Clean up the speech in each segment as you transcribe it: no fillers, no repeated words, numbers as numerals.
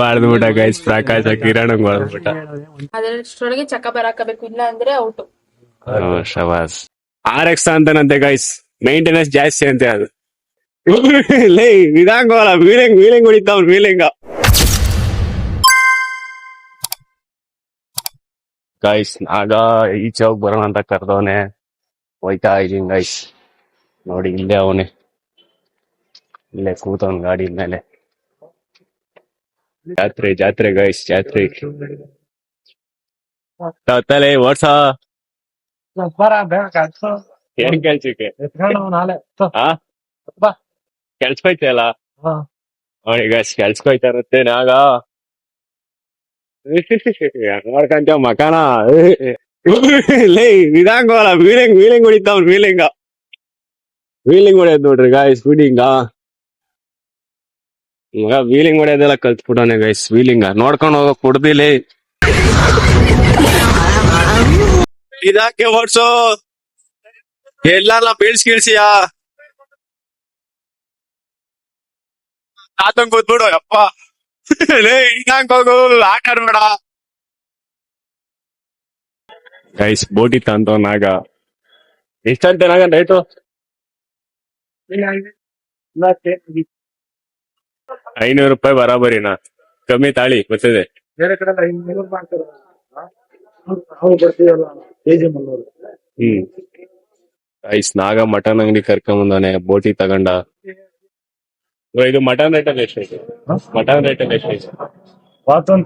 ಮಾಡ್ಬಿಟ್ಟ ಗೈಸ್, ಪ್ರಕಾಶ ಕಿರಣ್ ಮಾಡ್ಬಿಟ್ಟ. ಅದರಷ್ಟರೊಳಗೆ ಚಕ್ಕ ಬರಾಕಬೇಕು, ಇಲ್ಲ ಅಂದ್ರೆ ಔಟು. ಶವಾಸ್. RX ಅಂತಾನಂತೆ ಗೈಸ್, ಮೇಂಟೆನೆನ್ಸ್ ಜಾಸ್ತಿ ಅಂತೆ ಅದು. ಲೇ ಇದಾಗೋಲ್ಲ, ವೀಲಿಂಗ್ ಹೊಡಿತಾವ್ ವೀಲಿಂಗ. ಗೈಸ್ ಆಗ ಈಚೆ ಹೋಗಿ ಬರೋಣ ಅಂತ ಕರ್ದವನೆ, ಹೋಯ್ತಾ ಇದೀನಿ ಗೈಸ್. ನೋಡಿ ಇಲ್ಲೇ ಅವನೇ, ಇಲ್ಲೇ ಕೂತವನ್ ಗಾಡಿ ಮೇಲೆ. ಜಾತ್ರೆ ಗೈಸ್, ಜಾತ್ರೆ. ತಲೆ ವರ್ಷ ಏನ್ ಕೆಲ್ಸಕ್ಕೆ ಕೆಲ್ಸಕ್ಕೆ ಅಲ್ಲ ನೋಡಿ ಗೈಸ್, ಕೆಲ್ಸಕ್ಕೆ ಇರುತ್ತೆ ಆಗ. ಮಾಡ್ಕಂತ ಮಕಾನ ಲೇ ಇದಾಗೋಲ್ಲ, ವೀಲಿಂಗ್ ಹೊಡಿತಾವ್ ವೀಲಿಂಗ್ ಹೊಡಿಯೋದ್ ನೋಡ್ರಿ ಗೈಸ್. ವೀಲಿಂಗ್ ಹೊಡಿಯೋದೆಲ್ಲ ಕಲ್ತ್ಬಿಟ್ಟವನೆ ಗೈಸ್. ವೀಲಿಂಗ್ ನೋಡ್ಕೊಂಡು ಹೋಗಕ್ ಕೊಡ್ದಿಲ್ಲ. ಇದಾಕೆ ಓಡ್ಸು, ಎಲ್ಲಾರ ಬೀಳ್ಸಿಯಾ ತಾತಂಗ್ ಕೂತ್ಬಿಡು ಅಪ್ಪ. ಲೇ ಹಿಂಗ್ ಹೋಗು, ಆಟ ಆಡ್ಬೇಡ ಗೈಸ್. ಬೋಟಿ ತಂತವನಾಗ ಎಷ್ಟಂತೆ ನಾಗ ರೇಟು? 500 ರೂಪಾಯಿ ಬರಾಬರಿನಾ? ಕಮ್ಮಿ ತಾಳಿ ಗೊತ್ತಿದೆ. ಗೈಸ್ ನಾಗ ಮಟನ್ ಅಂಗಡಿ ಕರ್ಕೊಂಬಂದವನೆ, ಬೋಟಿ ತಗೊಂಡ. ಇದು ಮಟನ್ ರೇಟ್ ಅಲ್ಲಿ ಎಷ್ಟೈತೆ? ಮಟನ್ ರೇಟ್ ಅಲ್ಲಿ ಎಷ್ಟೈತೆ?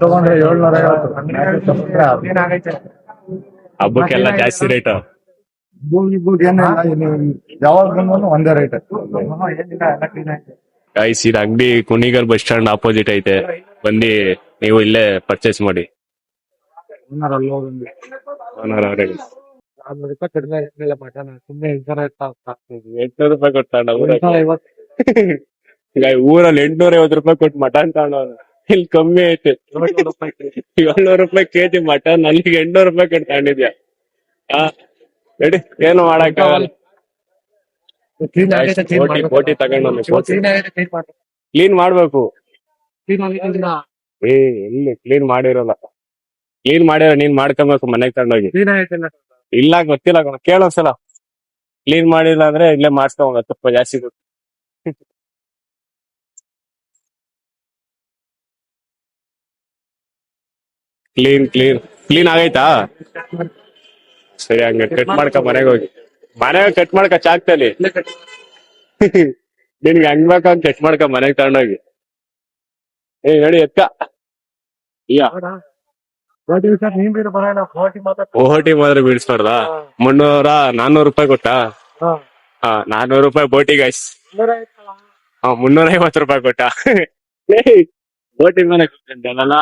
ತಗೊಂಡ್ರೆ 750. ಹಬ್ಬಕ್ಕೆಲ್ಲ ಜಾಸ್ತಿ ರೇಟ್. ಯಾವಾಗ ಬಂದ್ರು ಒಂದೇ ರೇಟ್. ಗೈಸ್ ಇದು ಅಂಗಡಿ ಕುಣಿಗಲ್ ಬಸ್ ಸ್ಟಾಂಡ್ ಆಪೋಸಿಟ್ ಐತೆ, ಬಂದು ನೀವು ಇಲ್ಲೇ ಪರ್ಚೇಸ್ ಮಾಡಿ. 400 ಕಡಿಮೆ ಮಟನ್ ಸುಮ್ಮನೆ 800 ರೂಪಾಯಿ ಕೊಟ್ಟು ತಗೊಂಡ ಊರಲ್ಲಿ 850 ರೂಪಾಯಿ ಕೊಟ್ಟು ಮಟನ್ ತಗೊಂಡ. ಇಲ್ಲಿ ಕಮ್ಮಿ ಐತೆ, 700 ರೂಪಾಯಿ ಕೆಜಿ ಮಟನ್. ಅಲ್ಲಿಗೆ 800 ರೂಪಾಯಿ ಕೊಟ್ಟು ತಗೊಂಡಿದ್ಯಾ? ರೆಡಿ, ಏನು ಮಾಡಕ್ಕಾಗಲ್ಲ. ಬೋಟಿ ತಗೊಂಡು ಕ್ಲೀನ್ ಮಾಡ್ಬೇಕು. ಎಲ್ಲಿ ಕ್ಲೀನ್ ಮಾಡಿರಲ್ಲ, ನೀನ್ ಮಾಡ್ಕೊಬೇಕು ಮನೆಗ್ ತಗೊಂಡೋಗಿ. ಇಲ್ಲ ಗೊತ್ತಿಲ್ಲ, ಕೇಳೋಸಲ. ಕ್ಲೀನ್ ಮಾಡಿಲ್ಲ ಅಂದ್ರೆ ಇಲ್ಲೇ ಮಾಡ್ಸ್ಕೊಂಡ್ ತುಪ್ಪ ಜಾಸ್ತಿ ಕೊಟ್ಟು. ಕ್ಲೀನ್ ಆಗೈತಾ? ಸರಿ, ಹಂಗ ಕಟ್ ಮಾಡ್ಕ ಮನೆಗೆ ಹೋಗಿ. ಕಟ್ ಮಾಡ್ಕ ಚಾಕ್ತಲ್ಲಿ. ನಿನ್ಗೆ ಹಂಗ್ ಬೇಕಾಗ ಕಟ್ ಮಾಡ್ಕ ಮನೆಗ್ ತಗೊಂಡೋಗಿ. ನೋಡಿ ಎತ್ತ ಓಟಿ ಮಾತ್ರ ಬೀಳ್ಸ್ಬಾರ್ದ? 400 ರೂಪಾಯಿ ಕೊಟ್ಟಾ? 400 ರೂಪಾಯಿ ಬೋಟಿ ಗೈಸ್. 350 ರೂಪಾಯಿ ಕೊಟ್ಟ. ಬೋಟಿ ಮೇಲೆ ಕೂತ್ಕೊಂಡಲ್ಲ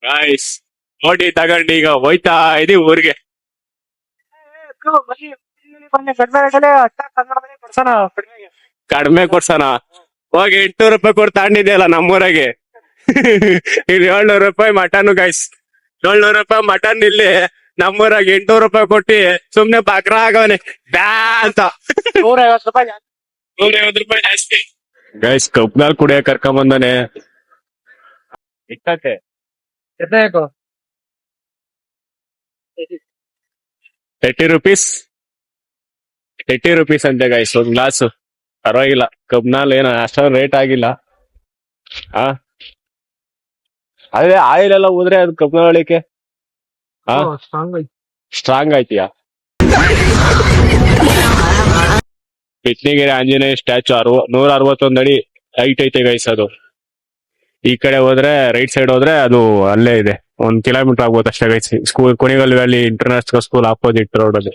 ಗೈಸ್. ಬೋಟಿ ತಗೊಂಡು ಈಗ ಹೋಯ್ತಾ ಇದೀವಿ ಊರಿಗೆ. ಕಡಿಮೆ ಕೊಡ್ಸಣ ಹೋಗಿ. 800 ರೂಪಾಯಿ ಕೊಟ್ಟು ತಗೊಂಡಿದ್ಯಲ್ಲ ನಮ್ಮೂರಾಗೆ. ಇಲ್ಲಿ 700 ರೂಪಾಯಿ ಮಟನ್ ಗೈಸ್. 700 ರೂಪಾಯಿ ಮಟನ್ ಇಲ್ಲಿ ನಮ್ಮೂರಾಗ 800 ರೂಪಾಯಿ ಕೊಟ್ಟಿ ಸುಮ್ನೆ ಬಕ್ರ ಆಗವನೆ ಬ್ಯಾ ಅಂತ. 150 ರೂಪಾಯಿ ಜಾಸ್ತಿ ಗೈಸ್. ಕಬ್ನಾಲ್ ಕುಡಿಯಕ್ ಕರ್ಕೊಂಬಂದಾನೆ. ಇಟ್ಟಕ್ಕೆ 30 rupees. 30 rupees ಅಂತೆ ಗೈಸ್ ಒಂದ್ ಗ್ಲಾಸ್. ಪರವಾಗಿಲ್ಲ, ಕಬ್ನಾಲ್ ಏನ ಅಷ್ಟೊಂದು ರೇಟ್ ಆಗಿಲ್ಲ. ಅದೇ ಆಯಿಲ್ ಎಲ್ಲ ಹೋದ್ರೆ ಅದು ಕಬ್ನಾಲ್ ಒಳಿಕೆ ಸ್ಟ್ರಾಂಗ್ ಆಯ್ತೀಯಾ? ಪಿತ್ನಿಗೆರೆ ಆಂಜನೇಯ ಸ್ಟ್ಯಾಚು 161 ಅಡಿ ಹೈಟ್ ಐತೆ ಗೈಸ್. ಅದು ಈ ಕಡೆ ಹೋದ್ರೆ, ರೈಟ್ ಸೈಡ್ ಹೋದ್ರೆ ಅದು ಅಲ್ಲೇ ಇದೆ. 1 ಕಿಲೋಮೀಟರ್ ಆಗ್ಬೋದು ಅಷ್ಟೇ guys. School Kunigal valley international school opposite road ಅಲ್ಲಿ.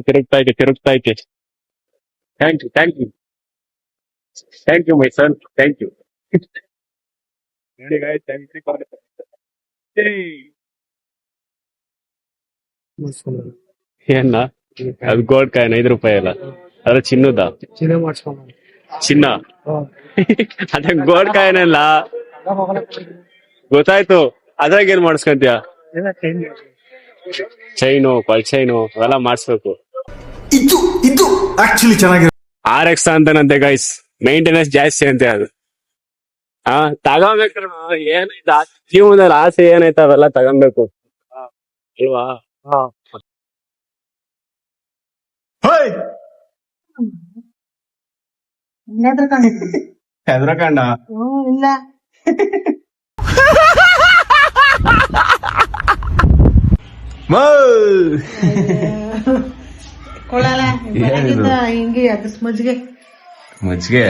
ತಿರುಗ್ತಾ ಐತೆ. Thank you my son, thank you. ಏನ ಅದು ಗೋಲ್ಡ್ ಕಾಯಿನ್ 5 ರೂಪಾಯಿ ಅಲ್ಲ, ಅದ್ರ ಚಿನ್ನದ ಚಿನ್ನ. ಅದೇ ಗೋಲ್ಡ್ ಕಾಯಿನ್ ಅಲ್ಲ, ಗೊತ್ತಾಯ್ತು. ಅದ್ರಾಗ ಏನ್ ಮಾಡಿಸ್ಕೊಂತೀಯ? ಚೈನು, ಪಲ್ ಚೈನು ಅವೆಲ್ಲ ಮಾಡಿಸ್ಬೇಕು. ಇದು ಆಕ್ಚುಲಿ ಚೆನ್ನಾಗಿರೋ RX ಅಂತಾನಂತೆ ಗೈಸ್, ಮೇಂಟೆನೆನ್ಸ್ ಜಾಸ್ತಿ ಅಂತೆ ಅದು. ತಗೋಬೇಕು ಏನಾಯ್ತ ಜೀವನದಲ್ಲಿ ಆಸೆ ಏನೈತ ಅವೆಲ್ಲ ತಗೊಬೇಕು ಅಲ್ವಾ. ಹೆದ್ರಕಂಡ ಇಲ್ಲ ಕೊಡಲ್ಲ ಬೆಳಗಿಂದ ಹಿಂಗೆ ಅಗಸ್ ಮಜ್ಜಿಗೆ ಮಜ್ಜಿಗೆ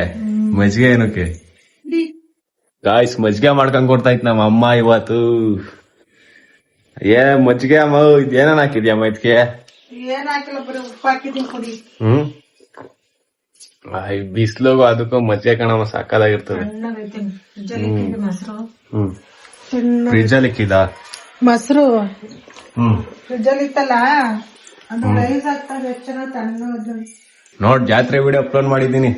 ಏನಕ್ಕೆ ಗಾಯ್ಸ್? ಮಜ್ಜಿಗೆ ಮಾಡ್ಕೊಂಡ್ ಕೊಡ್ತಾ ಇತ್ತು ನಮ್ಮ ಅಮ್ಮ ಇವತ್ತು. ಮಜ್ಜಿಗೆ ಅಮ್ಮ ಏನೇನ್ ಹಾಕಿದ್ಯಮ್ಮ ಇದಕ್ಕೆ? ಏನ್ ಹಾಕಿಲ್ಲ, ಬರೀ ಉಪ್ಪು ಹಾಕಿದೀನಿ ಕುಡಿ. ಬಿಸ್ಲೋಗು ಅದಕ್ಕೂ ಮಜ್ಜಿಗೆ ಕಣಮ್ಮ ಸಾಕಾಗಿರ್ತದೆ. ಮೊಸರು ಫ್ರಿಜ್ ಅಲ್ಲಿ ಇಕ್ಕಿದ ಮೊಸರು ಫ್ರಿಜ್ಜಲ್ಲಿ ಇತ್ತಲ್ಲ, ಅದು ರೈಸ್ ಹಾಕ್ತಾರೆ ಎಷ್ಟು ಚೆನ್ನಾಗಿ ತಣ್ಣ. ನೋಡ್ ಜಾತ್ರೆ ವಿಡಿಯೋ ಅಪ್ಲೋಡ್ ಮಾಡಿದ್ದೀನಿ,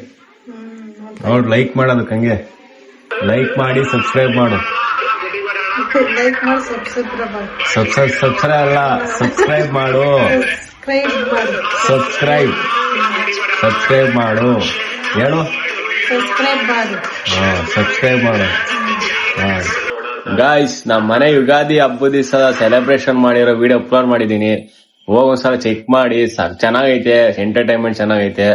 ನೋಡ್ ಲೈಕ್ ಮಾಡೋದು ಹಂಗೆ ಲೈಕ್ ಮಾಡಿ ಸಬ್ಸ್ಕ್ರೈಬ್ ಮಾಡು. ಲೈಕ್ ಮಾಡಿ ಸಬ್ಸ್ಕ್ರೈಬ್ ಅಲ್ಲ, ಸಬ್ಸ್ಕ್ರೈಬ್ ಮಾಡು. ಸಬ್ಸ್ಕ್ರೈಬ್ ಮಾಡು ಹೇಳು. ಸಬ್ಸ್ಕ್ರೈಬ್ ಮಾಡು. ಗಾಯ್ಸ್, ನಮ್ಮ ಮನೆ ಯುಗಾದಿ ಹಬ್ಬದ ದಿವಸ ಸೆಲೆಬ್ರೇಷನ್ ಮಾಡಿರೋ ವಿಡಿಯೋ ಅಪ್ಲೋಡ್ ಮಾಡಿದೀನಿ. ಹೋಗೊಂದ್ಸಲ ಚೆಕ್ ಮಾಡಿ. ಚೆನ್ನಾಗೈತೆ, ಎಂಟರ್ಟೈನ್ಮೆಂಟ್ ಚೆನ್ನಾಗೈತೆ.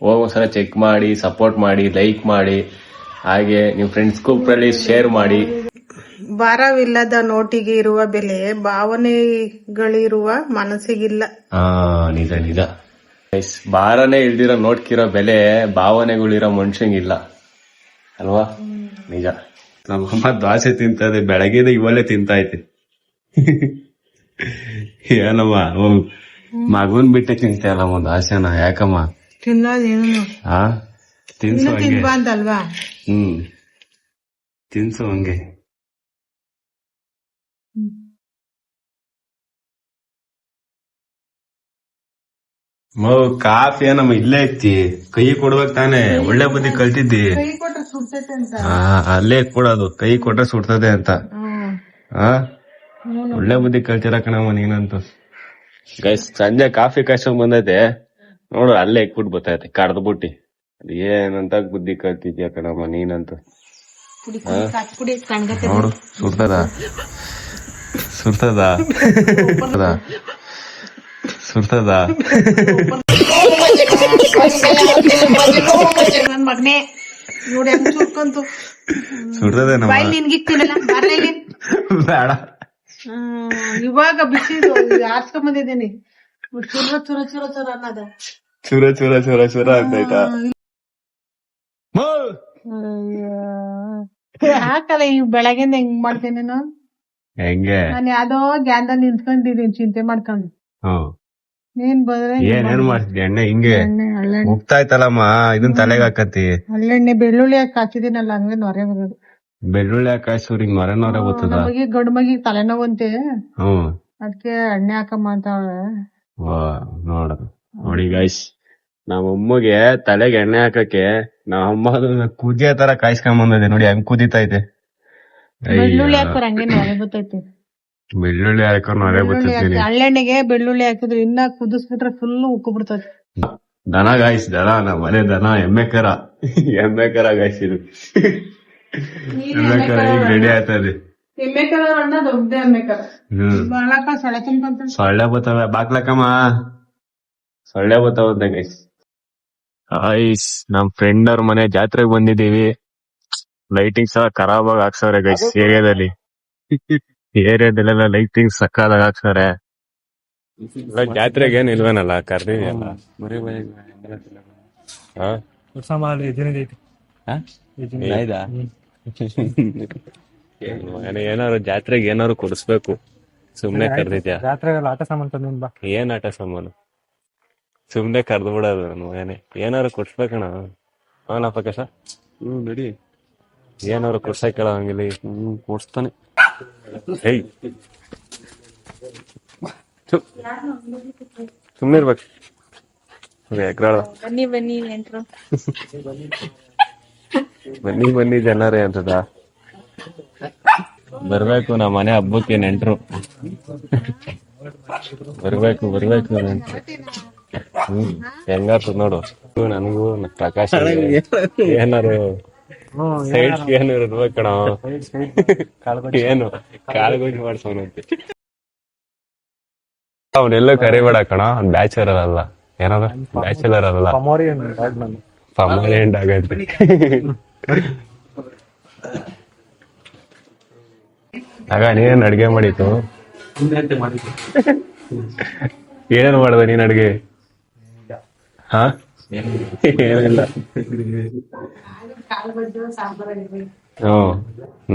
ಹೋಗೊಂದ್ಸಲ ಚೆಕ್ ಮಾಡಿ, ಸಪೋರ್ಟ್ ಮಾಡಿ, ಲೈಕ್ ಮಾಡಿ. ಹಾಗೆ ನೀವು ಫ್ರೆಂಡ್ಸ್ ಗ್ರೂಪ್ ಶೇರ್ ಮಾಡಿ. ಭಾರವಿಲ್ಲದ ನೋಟಿಗೆ ಇರುವ ಬೆಲೆ ಭಾವನೆಗಳಿರುವ ಮನಸ್ಸಿಗಿಲ್ಲ. ನಿಜ ನಿಜ. ಭಾರನೇ ಇಲ್ದಿರೋ ನೋಟ್ಕಿರೋ ಬೆಲೆ ಭಾವನೆಗಳಿರೋ ಮನುಷ್ಯಂಗಿಲ್ಲ ಅಲ್ವಾ? ನಿಜ. ನಮ್ಮಮ್ಮ ದೋಸೆ ತಿಂತದೆ, ಬೆಳಗ್ಗೆದ ಇವಲ್ಲೇ ತಿಂತೈತೆ. ಏನಮ್ಮ ಮಗನ್ ಬಿಟ್ಟೆ ತಿಂತಲ್ಲಮ್ಮ ದೋಸೆನ? ಯಾಕಮ್ಮ ತಿನ್ನೋದೇನು ತಿನ್ಸು ಹಂಗೆ. ತಿನ್ಬಾರ್ದಲ್ವಾ? ತಿನ್ಸು ಹಂಗೆ. ಕಾಫಿ ಏನಮ್ಮ ಇಲ್ಲೇ ಐತಿ, ಕೈ ಕೊಡ್ಬೇಕ್ ತಾನೆ. ಒಳ್ಳೆ ಬುದ್ಧಿ ಕಲ್ತಿದ್ದಿ. ಕೈ ಕೊಟ್ರೆ ಸುಡ್ತೈತೆ ಅಂತ. ಅಲ್ಲೇ ಕೊಡೋದು, ಕೈ ಕೊಟ್ರೆ ಸುಡ್ತದೆ ಅಂತ. ಒಳ್ಳೆ ಬುದ್ಧಿ ಕಲ್ತಿರ ಕಣಮ್ಮ ನೀನಂತೂ. ಗೈಸ್, ಸಂಜೆ ಕಾಫಿ ಕಷ್ಟ ಬಂದೈತೆ ನೋಡು, ಅಲ್ಲೇ ಇಕ್ಬಿಟ್ಟು ಬರ್ತೈತೆ ಕಡ್ದು ಬುಟ್ಟಿ. ಅದ್ ಏನಂತ ಬುದ್ಧಿ ಕಲ್ತಿದ್ಯಾ ಕಣಮ್ಮ ನೀನಂತೂ. ನೋಡು, ಸುಡ್ತದ ಸುಡ್ತದ ಸುಡ್ತದ. ನನ್ ಮಗನೇ ನೋಡಿ ಹೆಂಗ್ ಸುಡ್ಕೊಂತು. ಸುಡ್ತದೆ ನಮ್ಮ ನಿನ್ಗಿಕ್ತಿಲ್ಲ ಬಾರಲ್ಲಿ. ಬೇಡ, ಇವಾಗ ಬಿಸಿ ಆರ್ಸ್ಕೊಂಡ್ ಬಂದಿದ್ದೀನಿ. ಚುರ ಚುರ ಚುರ ಚುರ ಅನ್ನದ ಚೂರ ಚೂರ ಚೂರ ಚೂರ ಆಗ್ತೈತಾ? ಹಾಕಲ್ಲ, ಈಗ ಬೆಳಗ್ಗೆಯಿಂದ ಹೆಂಗ್ ಮಾಡ್ತೇನೆ ನಾನು. ಹೆಂಗೆ? ನಾನು ಯಾವ್ದೋ ಗ್ಯಾನ್ದಲ್ಲಿ ನಿಂತ್ಕೊಂಡಿದ್ದೀನಿ ಚಿಂತೆ ಮಾಡ್ಕೊಂಡು. ನೀನ್ ಬಂದ್ರೆ ಏನೇನ್ ಮಾಡ್ತಿದ್ಯ ಎಣ್ಣೆ ಹಿಂಗೆ ಮುಗ್ತಾ ಇತ್ತಲ್ಲಮ್ಮ, ಇದನ್ ತಲೆಗೆ ಹಾಕತಿ. ಹಳ್ಳೆಣ್ಣೆ ಬೆಳ್ಳುಳ್ಳಿ ಹಾಕಿ ಹಾಕಿದೀನಲ್ಲ, ಹಂಗೆ ನೊರೆ ಬರೋದು. ಬೆಳ್ಳುಳ್ಳಿ ಹಾಕಾಯ್ಸೂರ್ ಹಿಂಗ್ ನೊರೆ ನೊರೆ ಬರ್ತದ. ನಮಗೆ ಗಂಡು ಮಗಿ ತಲೆನೋವಂತೆ, ಅದಕ್ಕೆ ಎಣ್ಣೆ ಹಾಕಮ್ಮ ಅಂತ. ನೋಡ ನೋಡಿ ಗೈಸ್, ನಮ್ಮಮ್ಮಗೆ ತಲೆಗೆ ಎಣ್ಣೆ ಹಾಕಕ್ಕೆ ನಮ್ಮಮ್ಮ ಕುದಿಯೋ ತರ ಕಾಯಿಸ್ಕೊಂಡ್ ಬಂದಿದೆ ನೋಡಿ, ಹೆಂಗ್ ಕುದಿತೈತೆ. ಬೆಳ್ಳುಳ್ಳಿ ಹಾಕೋರ್ ಹಂಗೆ ನೊರೆ ಬರ್ತೈತೆ. ಬೆಳ್ಳುಳ್ಳಿ ಹಾಕೋರ್ ನೊರೆ ಬರ್ತೈತಿ. ಹಳ್ಳೆಣ್ಣೆಗೆ ಬೆಳ್ಳುಳ್ಳಿ ಹಾಕಿದ್ರೆ ಇನ್ನ ಕುದಿಸ್ಬಿಟ್ರೆ ಫುಲ್ ಉಕ್ಕು ಬಿಡ್ತದೆ. ದನ ಗಾಯ್ಸ್, ದನ ನಮ್ಮ ಮನೆ ದನ, ಎಮ್ಮೆ ಕರ. ಎಮ್ಮೆ ಕರ ಗಾಯ್ಸ್ ಇದು. ಎಮ್ಮೆ ಕರ ಈಗ ರೆಡಿ ಆಯ್ತದೆ. ಎಮ್ಮೆ ಕಲರ್ ಅಣ್ಣ, ದೊಡ್ಡ ಎಮ್ಮೆ ಕಲರ್. ಬಾಳಕ ಸೊಳ್ಳೆ ತುಂಬ್ಕೊಂತ. ಸೊಳ್ಳೆ ಬತ್ತಾವ, ಬಾಕ್ಲಕ್ಕಮ್ಮ ಸೊಳ್ಳೆ ಬತ್ತಾವಂತೆ ಗೈಸ್. ಗೈಸ್, ನಮ್ ಫ್ರೆಂಡ್ ಅವ್ರ ಮನೆ ಜಾತ್ರೆಗೆ ಬಂದಿದೀವಿ. ಲೈಟಿಂಗ್ಸ್ ಎಲ್ಲ ಖರಾಬ್ ಆಗಿ ಹಾಕ್ಸವ್ರೆ ಗೈಸ್. ಏರಿಯಾದಲ್ಲೆಲ್ಲ ಲೈಟಿಂಗ್ಸ್ ಸಕ್ಕದಾಗ ಹಾಕ್ಸವ್ರೆ. ಜಾತ್ರೆಗೆ ಏನ್ ಇಲ್ವೇನಲ್ಲ, ಕರ್ದಿದ್ಯಲ್ಲ. ಏನಾರು ಜಾತ್ರೆಗೆ ಏನಾರು ಕೊಡಿಸ್ಬೇಕು, ಸುಮ್ನೆ ಕರ್ದಿದ್ಯಾ? ಜಾತ್ರೆಗೆಲ್ಲ ಆಟ ಸಾಮಾನು ತಂದಿನ್ ಬಾ. ಏನ್ ಆಟ ಸಾಮಾನು? ಸುಮ್ನೆ ಕರ್ದು ಬಿಡೋದು. ಏನಾರು ಕೊಡ್ಸ್ಬೇಕಣ. ಅವನಪ್ಪ ಕಸ ನಡಿ, ಏನಾರು ಕೊಡ್ಸಕ್ ಕೇಳ ಹಂಗಿಲ್ಲ. ಕೊಡ್ಸ್ತಾನೆ. ಸುಮ್ನೆ ಇರ್ಬೇಕು. ಬನ್ನಿ ಬನ್ನಿ ನೆಂಟ್ರು. ಬನ್ನಿ ಬನ್ನಿ ಜನರೇ ಅಂತದ. ಬರ್ಬೇಕು ನಮ್ಮ ಮನೆ ಹಬ್ಬಕ್ಕೆ ನೆಂಟ್ರು. ಬರ್ಬೇಕು ನೆಂಟ್ರು. ಹೆಂಗಾತು ನೋಡು ನನಗೂ ಪ್ರಕಾಶ್ ಏನಾರು ಸೈಡ್ಸ್ ಏನು ಇರ್ಬೇಕು ಕಣ ಏನು ಕಾಳುಗೋಜಿ ಮಾಡ್ಸೋನಂತೆ ಅವನೆಲ್ಲೋ ಕರಿಬೇಡ ಕಣ ಬ್ಯಾಚುಲರ್ ಅಲ್ಲ ಏನದ ಬ್ಯಾಚುಲರ್ ಅಲ್ಲ ಪರ್ಮನೆಂಟ್ ಆಗೈತೆ ಆಗ ನೀನೇನ್ ಅಡ್ಗೆ ಮಾಡಿತ್ತು ಏನೇನ್ ಮಾಡ್ದೆ ನೀನ್ ಅಡ್ಗೆ ಹಾ ಏನಿಲ್ಲ ಹ್ಮ್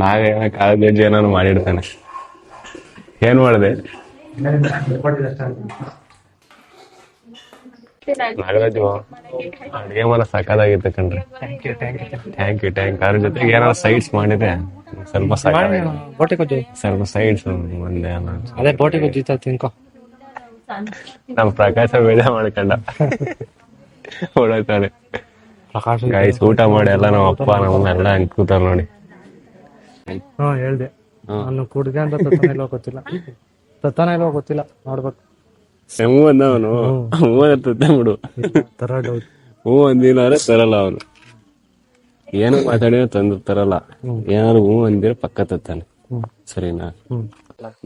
ನಾವೇನ ಕಾಳು ಗಜ್ಜಿ ಏನಾನು ಮಾಡಿಡ್ತಾನೆ ಏನ್ ಮಾಡ್ದೆ ನಾಗರಾಜು ಅಡ್ಗೆ ಮಾಡ ಸಕಾಲಾಗಿತ್ತು ಕಣ್ರಿ ಥ್ಯಾಂಕ್ ಯು ಅದ್ರ ಜೊತೆಗೆ ಏನಾದ್ರು ಸೈಡ್ಸ್ ಮಾಡಿದೆ ಸ್ವಲ್ಪ ಬೋಟಿ ಗೊಜ್ಜು ಸ್ವಲ್ಪ ಸೈಡ್ಸ್ ಒಂದೇ ಅದೇ ಬೋಟಿ ಗೊಜ್ಜು ಇತ್ತು ತಿನ್ಕೋ ನಮ್ ಪ್ರಕಾಶ ಬೇಜಾರ್ ಮಾಡ್ಕೊಂಡ ಓಡಾಡ್ತಾನೆ ಗೈಸ್ ಊಟ ಮಾಡಿ ಎಲ್ಲ ನಮ್ಮ ಅಪ್ಪ ನಮ್ಮನ್ನೆಲ್ಲ ಕೂತಾರ ನೋಡಿ ಹೇಳ್ದೆ ನಾನು ಕುಡ್ದೆ ಅಂತ ತತ್ತಾನೆಲ್ಲೋ ಗೊತ್ತಿಲ್ಲ ನೋಡ್ಬೇಕು ಹ್ಞೂ ಅಂದ ಅವನು ಹ್ಞೂ ಅಂತ ಬಿಡು ತರ ಡೌಟ್ ಹ್ಞೂ ಅಂದಿನಾರೆ ತರಲ್ಲ ಅವನು ಏನು ಮಾತಾಡಿನ ತಂದು ತರಲ್ಲ ಏನಾದ್ರು ಹ್ಞೂ ಅಂದಿರ ಪಕ್ಕ ತತ್ತಾನೆ ಸರಿನಾ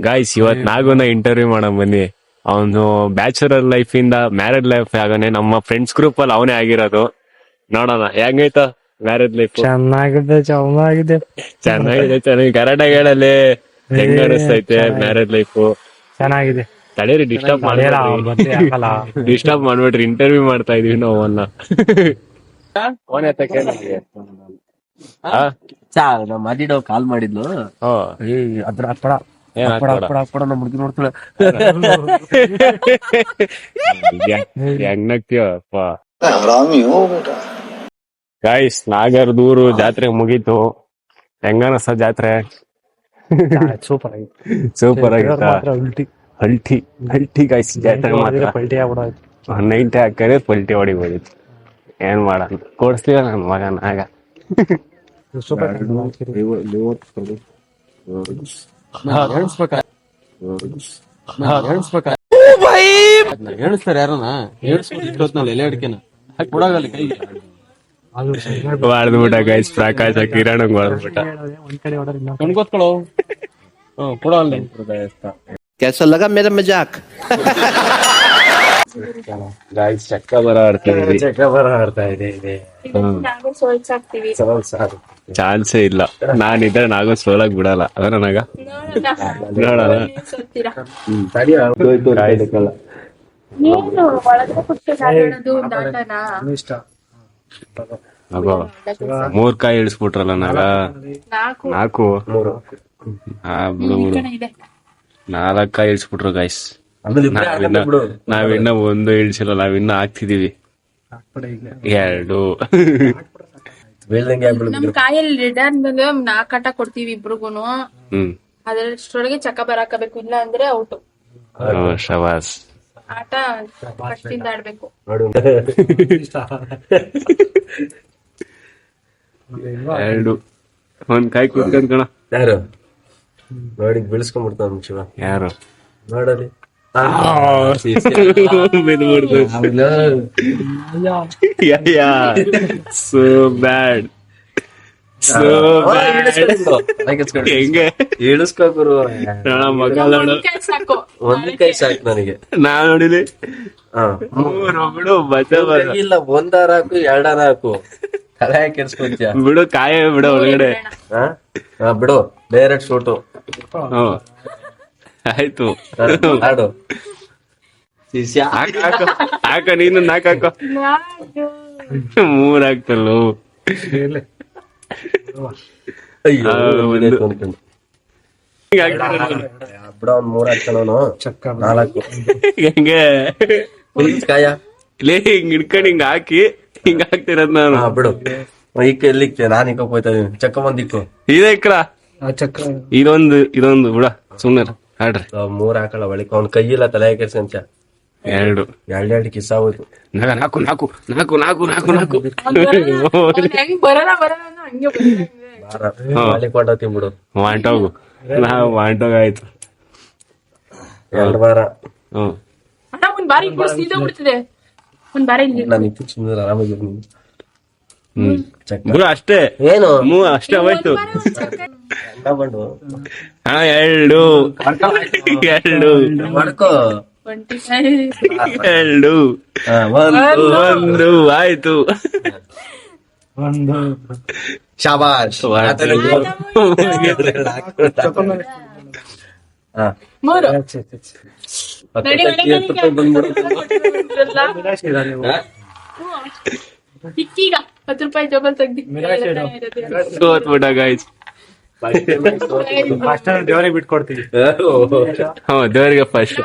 ಗಾಯ್ಸ್ ಇವತ್ ನಾಗುನ ಇಂಟರ್ವ್ಯೂ ಮಾಡಕ್ ಬನ್ನಿ ಅವನು ಬ್ಯಾಚುಲರ್ ಲೈಫ್ ಇಂದ ಮ್ಯಾರೇಡ್ ಲೈಫ್ ಆಗಾನೆ ನಮ್ಮ ಫ್ರೆಂಡ್ಸ್ ಗ್ರೂಪ್ ಅಲ್ಲಿ ಅವನೇ ಆಗಿರೋದು ನೋಡೋಣ ಹೆಂಗೈತ ಮ್ಯಾರೇಜ್ ಲೈಫ್ ಚೆನ್ನಾಗಿದೆ ಚೆನ್ನಾಗಿ ಕರೆಕ್ಟಾಗಿ ಹೇಳಲ್ಲಿ ಹೆಂಗ ಅನಿಸ್ತೈತೆ ಮ್ಯಾರೇಜ್ ಲೈಫ್ ಚೆನ್ನಾಗಿದೆ ತಡೀರಿ ಡಿಸ್ಟರ್ಬ್ ಮಾಡ್ಬೇಡ್ರಿ ಇಂಟರ್ವ್ಯೂ ಮಾಡ್ತಾ ಇದೀವಿ ನಾವು ಅವನ್ನ ಮದಿಡೋ ಕಾಲ್ ಮಾಡಿದ್ಲು ಅದ್ರ ಅಪ್ಪಡ ಅಪ್ಪಡ ನಮ್ ಹುಡುಗಿ ನೋಡ್ತಾಳೆ ಹೆಂಗ್ನಕ್ತಿಯಪ್ಪ ಗಾಯ್ಸ್ ನಾಗರದೂರು ಜಾತ್ರೆ ಮುಗೀತು ಹೆಂಗನಸ ಜಾತ್ರೆ ಸೂಪರ್ ಆಗಿ ಸೂಪರ್ ಆಗಿತ್ತ ಹಲ್ಟಿ ಗಾಯ್ಸ್ ಜಾತ್ರೆ ಮಾತ್ರ ಪಲ್ಟಿ ಆಗ್ಬಿಡೋಯ್ತು 90 ಹಾಕರೆ ಪಲ್ಟಿ ಹೊಡಿಬೋದಿತ್ತು ಏನ್ ಮಾಡೋಣ ಕೊಡ್ಸ್ತೀವ ನನ್ ಮಗನ ಆಗ ಹೇಳಿಸ್ತಾರೆ ಯಾರನ ಹೇಳಿಸ್ಬಿಟ್ಟು ಎಲೆ ಅಡಿಕೆನ ಕೊಡಾಗಲ್ಲಿ ಕೈ ಹೊಡೆದ್ಬಿಟ್ಟ ಗೈಸ್ ಪ್ರಕಾಶ ಕಿರಣ ಹೊಡೆದ್ಬಿಟ್ಟ ಒಂದ್ ಕಡೆ ಹೊಡೋರು ಇನ್ನೊಂದ್ ಕಣ್ಗೊತ್ಕೊಳ್ಳೋ ಕೊಡೋ ಅಲ್ಲಿ कैसा लगा मेरा मजाक ಗಾಯ್ಸ್ ಚಕ್ಕ ಬರ ಆಡ್ತಾ ಇದೆ ನಾವು ಸೋಲ್ಸಾಕ್ತಿವಿ ಚಾನ್ಸೇ ಇಲ್ಲ ನಾನಿದ್ರೆ ನಾಗೋ ಸೋಲಕ್ ಬಿಡಲ್ಲ ಅದ ನನಗ ನೋಡೋಣ ಸೋಲ್ತೀರಾ Guys, ಏನು ಒಳಗಡೆ ಕುಟ್ಟಿ ಆಡೋದು ದಾಟನ ಇಷ್ಟ ಅಗೋ 3 ಕಾಯಿ ಇಳಿಸ್ಬಿಟ್ರಲ್ಲ ನಾಗ ನಾಲ್ಕು 4 ಬಿಡು ಈ ಕಡೆ ಇದೆ 4 ಕಾಯಿ ಇಳಿಸ್ಬಿಟ್ರು ಗೈಸ್ ನಾವಿನ್ನ 1 ಇಳಿಸಿಲ್ಲ ನಾವಿನ್ನ ಹಾಕ್ತಿದೀವಿ 2 ನಮ್ ಕಾಯಲ್ಲಿ ರಿಟರ್ನ್ ಬಂದ್ರೆ 4 ಆಟ ಕೊಡ್ತೀವಿ ಇಬ್ರಿಗೂನು ಅದ್ರಷ್ಟೊಳಗೆ ಚಕ್ಕ ಬರಾಕಬೇಕು ಇಲ್ಲ ಅಂದ್ರೆ ಔಟ್ ಶಬಾಸ್ ಆಟ ಫಸ್ಟ್ ಇಂದ ಆಡ್ಬೇಕು 2 ಒಂದ್ ಕಾಯಿ ಕುತ್ಕೊಂಡ್ ಕಣ ಯಾರು ನೋಡಿ ಬೀಳ್ಸ್ಕೊಂಡ್ಬಿಡ್ತಾನ ಶಿವ ಯಾರು ನೋಡಲಿ ಸೋ ಬ್ಯಾಡ್ ಹೆಂಗೆ ಇಳಿಸ್ಕೋ ಗುರು ಮಗ ಸಾಕು ಒಂದ್ ಕೈ ಸಾಕು ನನಗೆ ನಾ ನೋಡಿಲಿ ಬಿಡು ಇಲ್ಲ ಒಂದಾರ ಹಾಕು 2 ಹಾಕು ತಲೆ ಕೆಡ್ಸ್ಕೊಂತೀಯ ಬಿಡು ಕಾಯ ಬಿಡು ಒಳಗಡೆ ಬಿಡು ಡೈರೆಕ್ಟ್ ಶೂಟು ಆಯ್ತು ಆಡು ಹಾಕ ನೀನು 4 ಹಾಕೋ 3 ಹಾಕ್ತಲ್ಲ ಬಿಡ ಒಂದ್ 3 ಹಾಕ್ತಾನವನು 4 ಹೆಂಗೆ ಕಾಯ ಲೇ ಹಿಂಗ್ ಹಿಡ್ಕೊಂಡ್ ಹಿಂಗ್ ಹಾಕಿ ಹಿಂಗ್ ಹಾಕ್ತಿರೋದ್ ನಾನು ಬಿಡು ಇಕ್ಕ ಎಲ್ಲಿಕ್ಕೆ ನಾನ್ ಇಕ್ಕ ಹೋಯ್ತಾ ಇದೀನಿ ಚಕ್ಕ ಬಂದಿಕ್ಕು ಇದೇ ಇಕ್ರ ಚಕ್ರ ಇದೊಂದು ಬಿಡ ಸುಮ್ನೆ ಆಡ್ರಿ 3 ಹಾಕಲ್ಲ ಬಳಿಕ ಅವ್ನ ಕೈಯಿಲ್ಲ ತಲೆ ಕೆಡ್ಸಂತ 2 2 ಕಿಸ್ ಆಗೋಯ್ತು 4 ಹೆಂಗ್ ಬರಲ್ಲ ಹಂಗೆ ಮಾಲಿಕೊಂಡ ತಿಂಬಿಡು ವಾಂಟೋಗು ವಾಂಟೋಗ ಆಯ್ತು 2 ವಾರ ಅಣ್ಣ ಒಂದ್ ಬಾರಿ ಸೀದಾ ಬಿಡ್ತಿದೆ ಒಂದ್ ಬಾರಿ ಇಲ್ಲಿ ನಾನು ಇತ್ತು ಸುಮ್ಮನೆ ಆರಾಮಾಗಿರು ನೀನು. ಚೆಕ್ ಗುರು ಅಷ್ಟೇ ಏನು ಅಷ್ಟೇ ಹೋಯ್ತು ಬಂಡು ಹಾ ಎರಡು ಮಾಡ್ಕೋ 25 ಎರಡು ಹಾ, ಒಂದು ಒಂದು ಆಯ್ತು ಒಂದು ಶಾಬಾಷ್ ಹಾ, 3 ಛೆ, ಛೆ, ಛೆ. ನಡಿ, ನಡಿ, ನಡಿ, 10 ರೂಪಾಯಿ ಬಂದ್ಬಿಡು. ನಿರಾಶೆ ಇದ ನೀವು. ಇಕ್ಕೀಗ 10 ರೂಪಾಯಿ ಜೋಬಲ್ ತೆಗ್ದಿ ನಿರಾಶೆ ಇಡು. ಸೋತ್ಬಿಟ್ಟ ಗೈಸ್ ಮಾಸ್ಟರ್ ದೇವರಿಗೆ ಬಿಟ್ಕೊಡ್ತೀವಿ ಹಾ ದೇವರಿಗೆ ಫಸ್ಟ್